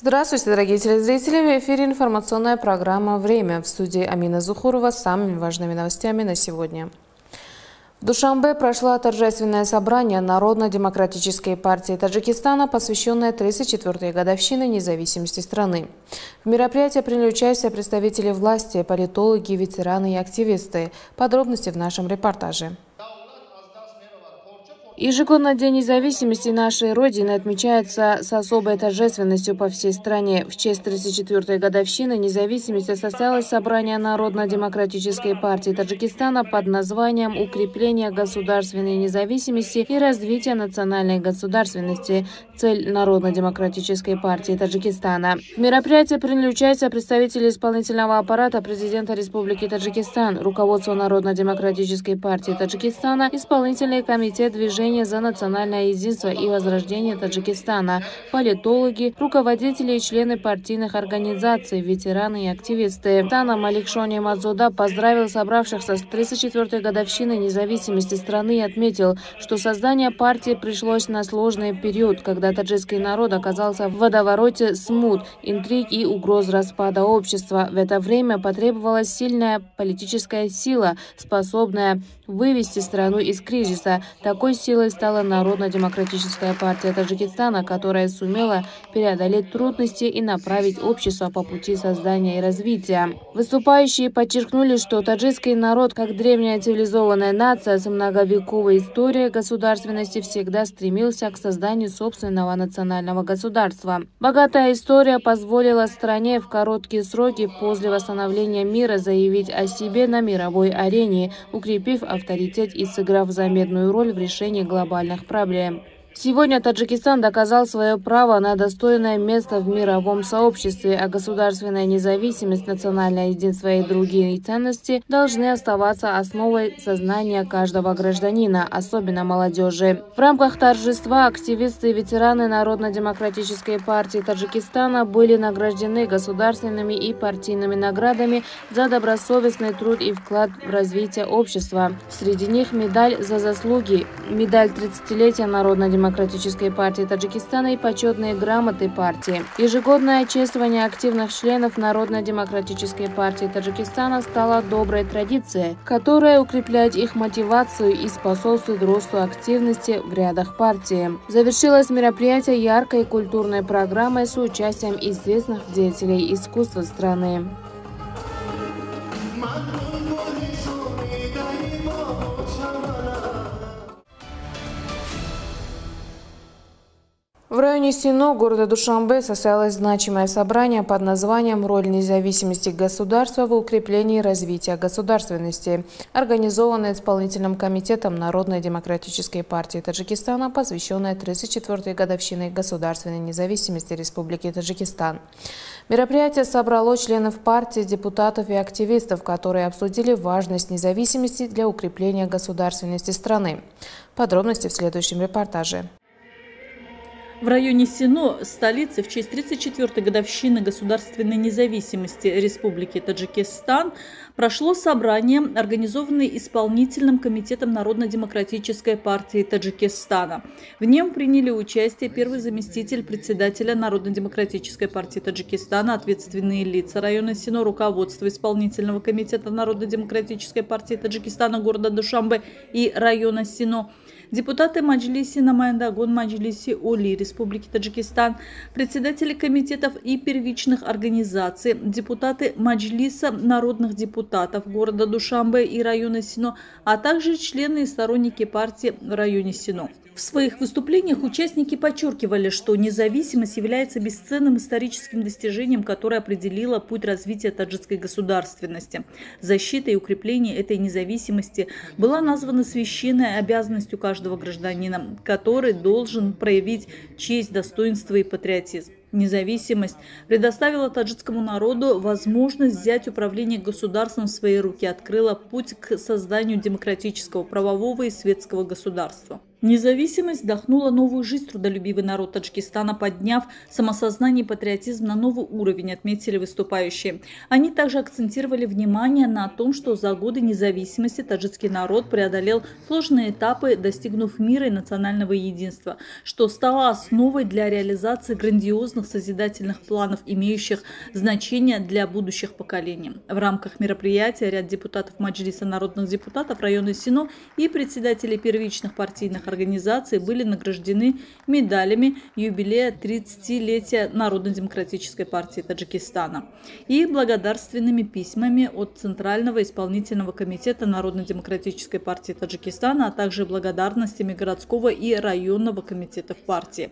Здравствуйте, дорогие телезрители! В эфире информационная программа «Время». В студии Амина Зухурова с самыми важными новостями на сегодня. В Душанбе прошло торжественное собрание Народно-демократической партии Таджикистана, посвященное 34-й годовщине независимости страны. В мероприятии приняли участие представители власти, политологи, ветераны и активисты. Подробности в нашем репортаже. Ежегодно День независимости нашей Родины отмечается с особой торжественностью по всей стране. В честь 34-й годовщины независимости состоялось собрание Народно-демократической партии Таджикистана под названием «Укрепление государственной независимости и развитие национальной государственности. Цель Народно-демократической партии Таджикистана». В мероприятии приняли участие представители исполнительного аппарата президента Республики Таджикистан, руководство Народно-демократической партии Таджикистана, исполнительный комитет движения за национальное единство и возрождение Таджикистана, политологи, руководители и члены партийных организаций, ветераны и активисты. Тана Маликшони Мадзуда поздравил собравшихся с 34-й годовщиной независимости страны и отметил, что создание партии пришлось на сложный период, когда таджикский народ оказался в водовороте смут, интриг и угроз распада общества. В это время потребовалась сильная политическая сила, способная вывести страну из кризиса. Такой силой стала Народно-демократическая партия Таджикистана, которая сумела преодолеть трудности и направить общество по пути создания и развития. Выступающие подчеркнули, что таджикский народ, как древняя цивилизованная нация с многовековой историей государственности, всегда стремился к созданию собственного национального государства. Богатая история позволила стране в короткие сроки после восстановления мира заявить о себе на мировой арене, укрепив авторитет и сыграв заметную роль в решении глобальных проблем. Сегодня Таджикистан доказал свое право на достойное место в мировом сообществе, а государственная независимость, национальное единство и другие ценности должны оставаться основой сознания каждого гражданина, особенно молодежи. В рамках торжества активисты и ветераны Народно-демократической партии Таджикистана были награждены государственными и партийными наградами за добросовестный труд и вклад в развитие общества. Среди них медаль за заслуги, медаль 30-летия Народно-демократической партии Таджикистана и почетные грамоты партии. Ежегодное чествование активных членов Народно-демократической партии Таджикистана стало доброй традицией, которая укрепляет их мотивацию и способствует росту активности в рядах партии. Завершилось мероприятие яркой культурной программой с участием известных деятелей искусства страны. В районе Сино города Душанбе состоялось значимое собрание под названием «Роль независимости государства в укреплении и развитии государственности», организованное исполнительным комитетом Народно-демократической партии Таджикистана, посвященное 34-й годовщине государственной независимости Республики Таджикистан. Мероприятие собрало членов партии, депутатов и активистов, которые обсудили важность независимости для укрепления государственности страны. Подробности в следующем репортаже. В районе Сино, столицы, в честь 34-й годовщины государственной независимости Республики Таджикистан, прошло собрание, организованное исполнительным комитетом Народно-демократической партии Таджикистана. В нем приняли участие первый заместитель председателя Народно-демократической партии Таджикистана, ответственные лица района Сино, руководство исполнительного комитета Народно-демократической партии Таджикистана города Душанбе и района Сино, депутаты Маджлиси Намаяндагон Маджлиси Оли Республики Таджикистан, председатели комитетов и первичных организаций, депутаты Маджлиса народных депутатов города Душанбе и района Сино, а также члены и сторонники партии в районе Сино. В своих выступлениях участники подчеркивали, что независимость является бесценным историческим достижением, которое определило путь развития таджикской государственности. Защита и укрепление этой независимости была названа священной обязанностью каждого гражданина, который должен проявить честь, достоинство и патриотизм. Независимость предоставила таджикскому народу возможность взять управление государством в свои руки, открыла путь к созданию демократического, правового и светского государства. Независимость вдохнула новую жизнь в трудолюбивый народ Таджикистана, подняв самосознание и патриотизм на новый уровень, отметили выступающие. Они также акцентировали внимание на том, что за годы независимости таджикский народ преодолел сложные этапы, достигнув мира и национального единства, что стало основой для реализации грандиозных созидательных планов, имеющих значение для будущих поколений. В рамках мероприятия ряд депутатов Маджлиса народных депутатов района Сино и председателей первичных партийных организаций были награждены медалями юбилея 30-летия Народно-демократической партии Таджикистана и благодарственными письмами от Центрального исполнительного комитета Народно-демократической партии Таджикистана, а также благодарностями городского и районного комитетов партии.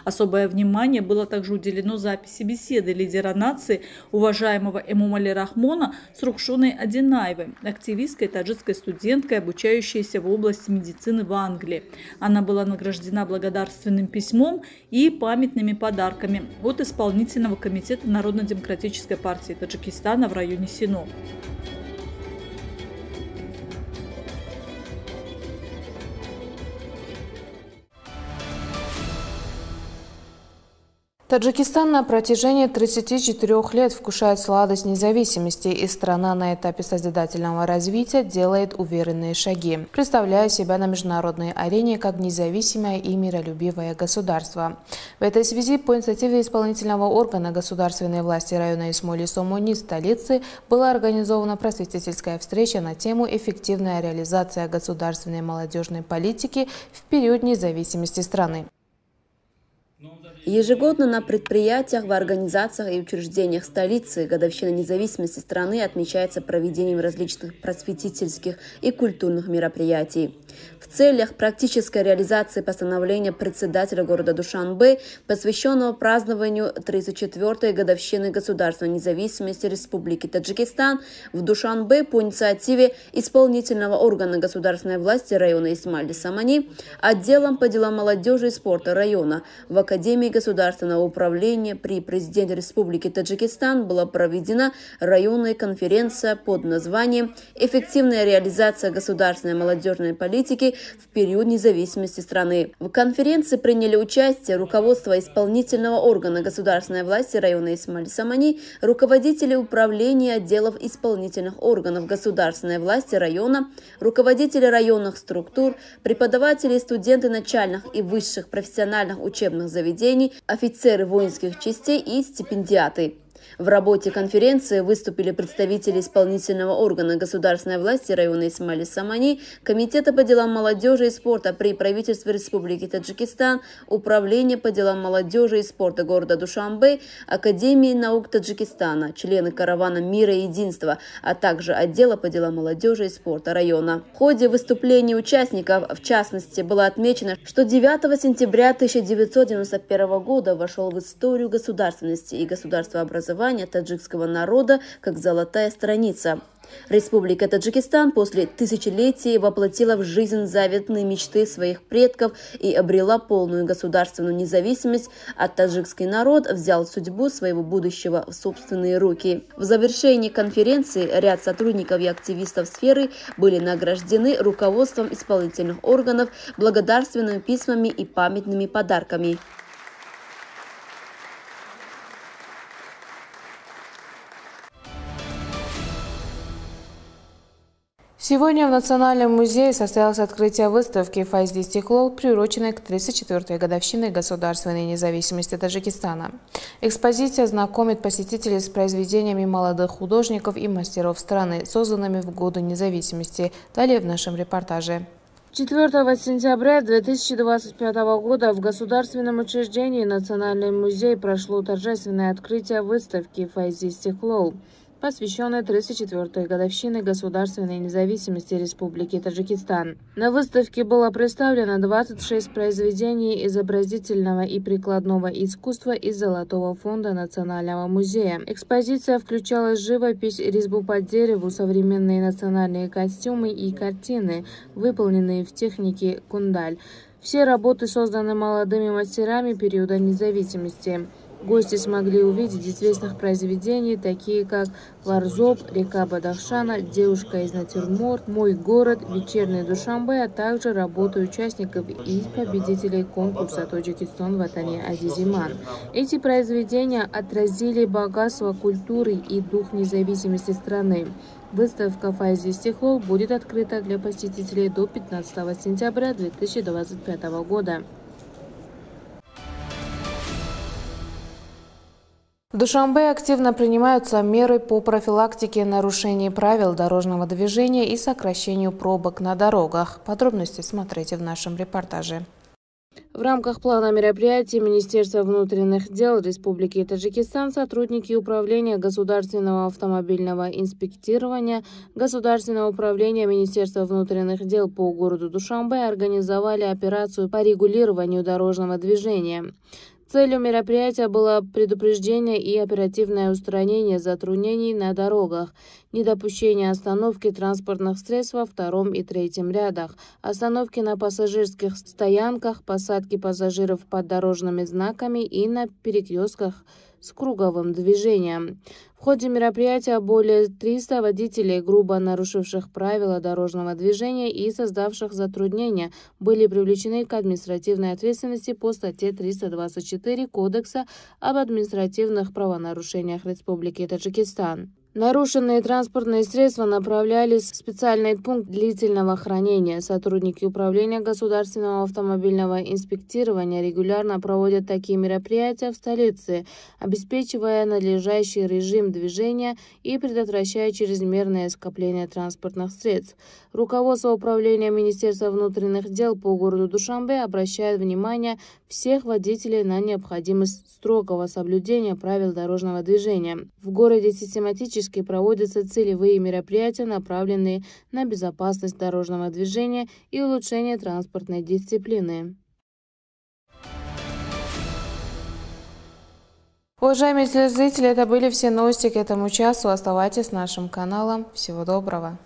Особое внимание было также уделено записи беседы лидера нации, уважаемого Эмомали Рахмона, с Рухшоной Одинаевой, активисткой таджикской студенткой, обучающейся в области медицины в Англии. Она была награждена благодарственным письмом и памятными подарками от исполнительного комитета Народно-демократической партии Таджикистана в районе Сино. Таджикистан на протяжении 34 лет вкушает сладость независимости, и страна на этапе созидательного развития делает уверенные шаги, представляя себя на международной арене как независимое и миролюбивое государство. В этой связи по инициативе исполнительного органа государственной власти района Исмоли-Сомони столицы была организована просветительская встреча на тему «Эффективная реализация государственной молодежной политики в период независимости страны». Ежегодно на предприятиях, в организациях и учреждениях столицы годовщина независимости страны отмечается проведением различных просветительских и культурных мероприятий. В целях практической реализации постановления председателя города Душанбе, посвященного празднованию 34-й годовщины государственной независимости Республики Таджикистан, в Душанбе по инициативе исполнительного органа государственной власти района Исмаили-Самани, отделом по делам молодежи и спорта района в Академии государственного управления при президенте Республики Таджикистан была проведена районная конференция под названием «Эффективная реализация государственной молодежной политики в период независимости страны». В конференции приняли участие руководство исполнительного органа государственной власти района Исмаили-Самани, руководители управления отделов исполнительных органов государственной власти района, руководители районных структур, преподаватели и студенты начальных и высших профессиональных учебных заведений, офицеры воинских частей и стипендиаты. В работе конференции выступили представители исполнительного органа государственной власти района Исмаили-Самани, Комитета по делам молодежи и спорта при правительстве Республики Таджикистан, Управления по делам молодежи и спорта города Душанбе, Академии наук Таджикистана, члены каравана мира и единства, а также отдела по делам молодежи и спорта района. В ходе выступлений участников, в частности, было отмечено, что 9 сентября 1991 года вошел в историю государственности и государствообразования таджикского народа как золотая страница. Республика Таджикистан после тысячелетий воплотила в жизнь заветные мечты своих предков и обрела полную государственную независимость, а таджикский народ взял судьбу своего будущего в собственные руки. В завершении конференции ряд сотрудников и активистов сферы были награждены руководством исполнительных органов, благодарственными письмами и памятными подарками. Сегодня в Национальном музее состоялось открытие выставки «Файзли Стеклол», приуроченной к 34-й годовщине государственной независимости Таджикистана. Экспозиция знакомит посетителей с произведениями молодых художников и мастеров страны, созданными в годы независимости. Далее в нашем репортаже. 4 сентября 2025 года в государственном учреждении Национальный музей прошло торжественное открытие выставки «Файзли Стеклол», посвященной 34-й годовщине государственной независимости Республики Таджикистан. На выставке было представлено 26 произведений изобразительного и прикладного искусства из Золотого фонда Национального музея. Экспозиция включала живопись, резьбу по дереву, современные национальные костюмы и картины, выполненные в технике кундаль. Все работы созданы молодыми мастерами периода независимости. Гости смогли увидеть известных произведений, такие как «Варзоп», «Река Бадахшана», «Девушка из натюрморт», «Мой город», «Вечерний Душанбе», а также работы участников и победителей конкурса «Таджикистан в Ватане Азизиман». Эти произведения отразили богатство культуры и дух независимости страны. Выставка «Файзи Стихлов» будет открыта для посетителей до 15 сентября 2025 года. В Душанбе активно принимаются меры по профилактике нарушений правил дорожного движения и сокращению пробок на дорогах. Подробности смотрите в нашем репортаже. В рамках плана мероприятий Министерства внутренних дел Республики Таджикистан сотрудники Управления государственного автомобильного инспектирования Государственного управления Министерства внутренних дел по городу Душанбе организовали операцию по регулированию дорожного движения. Целью мероприятия было предупреждение и оперативное устранение затруднений на дорогах, недопущение остановки транспортных средств во втором и третьем рядах, остановки на пассажирских стоянках, посадки пассажиров под дорожными знаками и на перекрестках с круговым движением. В ходе мероприятия более 300 водителей, грубо нарушивших правила дорожного движения и создавших затруднения, были привлечены к административной ответственности по статье 324 Кодекса об административных правонарушениях Республики Таджикистан. Нарушенные транспортные средства направлялись в специальный пункт длительного хранения. Сотрудники Управления государственного автомобильного инспектирования регулярно проводят такие мероприятия в столице, обеспечивая надлежащий режим движения и предотвращая чрезмерное скопление транспортных средств. Руководство Управления Министерства внутренних дел по городу Душанбе обращает внимание всех водителей на необходимость строгого соблюдения правил дорожного движения. В городе систематически проводятся целевые мероприятия, направленные на безопасность дорожного движения и улучшение транспортной дисциплины. Уважаемые телезрители, это были все новости к этому часу. Оставайтесь с нашим каналом. Всего доброго.